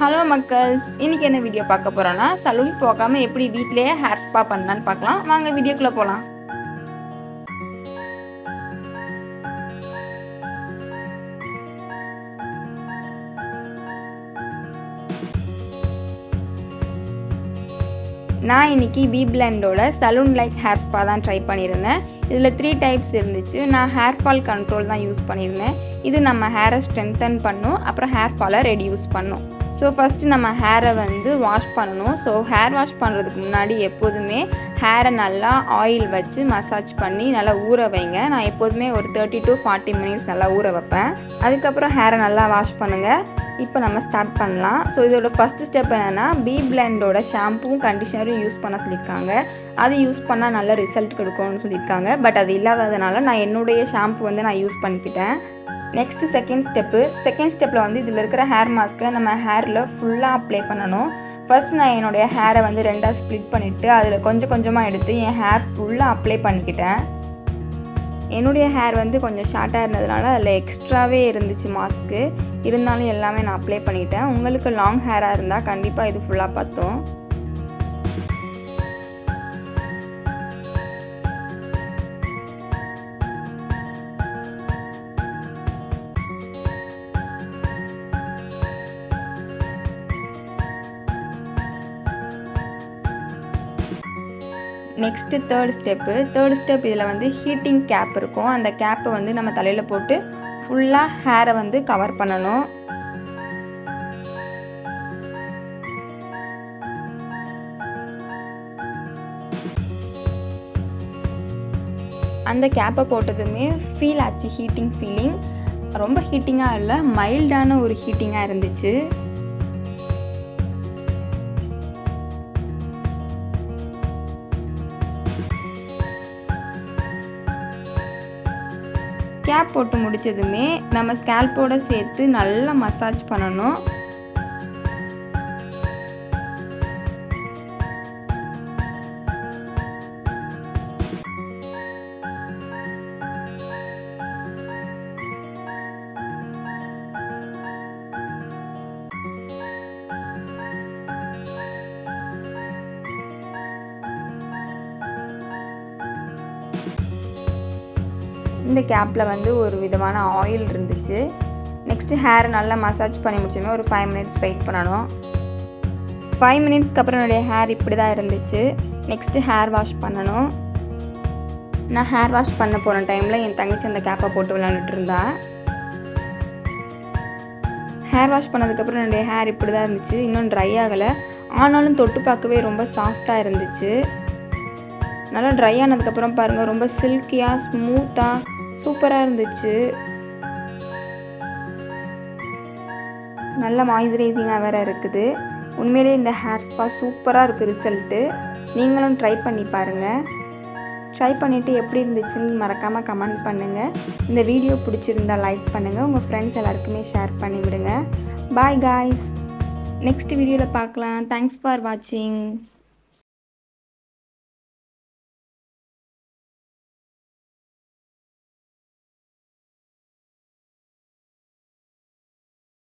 Hello மக்கள்ஸ், இன்னைக்கு என்ன video பார்க்க போறோம்னா சலூன் போகாம எப்படி வீட்லயே ஹேர் ஸ்பா பண்ணலான்னு பார்க்கலாம். வாங்க வீடியோக்குள்ள போலாம். நான் இன்னைக்கு பி பிளண்டோட சலூன் லைக் ஹேர் ஸ்பா தான் ட்ரை பண்ணியிருந்தேன். இதில் 3 டைப்ஸ் இருந்துச்சு. நான் ஹேர் ஃபால் கண்ட்ரோல் தான் யூஸ் பண்ணியிருந்தேன். இது நம்ம ஹேரை ஸ்ட்ரென்தன் பண்ணும், அப்புறம் ஹேர் ஃபாலை ரெடியூஸ் பண்ணும். ஸோ ஃபஸ்ட்டு நம்ம ஹேரை வாஷ் பண்ணணும். ஸோ ஹேர் வாஷ் பண்ணுறதுக்கு முன்னாடி எப்போதுமே ஹேரை நல்லா ஆயில் வச்சு மசாஜ் பண்ணி நல்லா ஊற வைங்க. நான் எப்போதுமே ஒரு 30 to 40 மினிட்ஸ் நல்லா ஊற வைப்பேன். அதுக்கப்புறம் ஹேரை நல்லா வாஷ் பண்ணுங்கள். இப்போ நம்ம ஸ்டார்ட் பண்ணலாம். ஸோ இதோட ஃபஸ்ட்டு ஸ்டெப் என்னென்னா, பி பிளண்டோட ஷாம்புவும் கண்டிஷனரும் யூஸ் பண்ண சொல்லியிருக்காங்க. அது யூஸ் பண்ணால் நல்ல ரிசல்ட் கொடுக்கும்னு சொல்லியிருக்காங்க. பட் அது இல்லாததுனால நான் என்னுடைய ஷாம்பு நான் யூஸ் பண்ணிக்கிட்டேன். நெக்ஸ்ட்டு செகண்ட் ஸ்டெப்பில் இதில் இருக்கிற ஹேர் மாஸ்க்கை நம்ம ஹேரில் ஃபுல்லாக அப்ளை பண்ணணும். ஃபர்ஸ்ட் நான் என்னுடைய ஹேரை 2ஆக ஸ்ப்ளிட் பண்ணிவிட்டு அதில் கொஞ்சம் கொஞ்சமாக எடுத்து என் ஹேர் ஃபுல்லாக அப்ளை பண்ணிக்கிட்டேன். என்னுடைய ஹேர் கொஞ்சம் ஷார்ட்டாக இருந்ததுனால அதில் எக்ஸ்ட்ராவே இருந்துச்சு மாஸ்க்கு. இருந்தாலும் எல்லாமே நான் அப்ளை பண்ணிட்டேன். உங்களுக்கு லாங் ஹேராக இருந்தால் கண்டிப்பாக இது ஃபுல்லாக பார்த்தோம். நெக்ஸ்ட்டு தேர்ட் ஸ்டெப் இதில் ஹீட்டிங் கேப் இருக்கும். அந்த கேப்பை நம்ம தலையில் போட்டு ஃபுல்லாக ஹேரை கவர் பண்ணணும். அந்த கேப்பை போட்டதுமே ஃபீல் ஆச்சு ஹீட்டிங் ஃபீலிங். ரொம்ப ஹீட்டிங்காக இல்லை, மைல்டான ஒரு ஹீட்டிங்காக இருந்துச்சு. கேப் போட்டு முடித்ததுமே நம்ம ஸ்கேல்போடு சேர்த்து நல்லா மசாஜ் பண்ணணும். இந்த கேப்பில் ஒரு விதமான ஆயில் இருந்துச்சு. நெக்ஸ்ட்டு ஹேரை நல்லா மசாஜ் பண்ணி முடிச்சோமே ஒரு 5 மினிட்ஸ் வெயிட் பண்ணணும். 5 மினிட்ஸ்க்கு அப்புறம் என்னுடைய ஹேர் இப்படி தான் இருந்துச்சு. நெக்ஸ்ட்டு ஹேர் வாஷ் பண்ணணும். நான் ஹேர் வாஷ் பண்ண போகிற டைமில் என் தங்கச்சி அந்த கேப்பை போட்டு விளாண்டுட்டு இருந்தா. ஹேர் வாஷ் பண்ணதுக்கப்புறம் என்னுடைய ஹேர் இப்படி தான் இருந்துச்சு. இன்னும் ட்ரை ஆகலை, ஆனாலும் தொட்டு பார்க்கவே ரொம்ப சாஃப்டாக இருந்துச்சு. நல்லா ட்ரை ஆனதுக்கப்புறம் பாருங்கள், ரொம்ப சில்கியாக ஸ்மூத்தாக சூப்பராக இருந்துச்சு. நல்ல மாய்ஸ்சரைசிங்காக வேறு இருக்குது. உண்மையிலே இந்த ஹேர் ஸ்பா சூப்பராக இருக்குது ரிசல்ட்டு. நீங்களும் ட்ரை பண்ணி பாருங்கள். ட்ரை பண்ணிவிட்டு எப்படி இருந்துச்சுன்னு மறக்காமல் கமெண்ட் பண்ணுங்கள். இந்த வீடியோ பிடிச்சிருந்தால் லைக் பண்ணுங்கள். உங்கள் ஃப்ரெண்ட்ஸ் எல்லாருக்குமே ஷேர் பண்ணிவிடுங்க. பாய் காய்ஸ், நெக்ஸ்ட் வீடியோவில் பார்க்கலாம். தேங்க்ஸ் ஃபார் வாட்சிங்.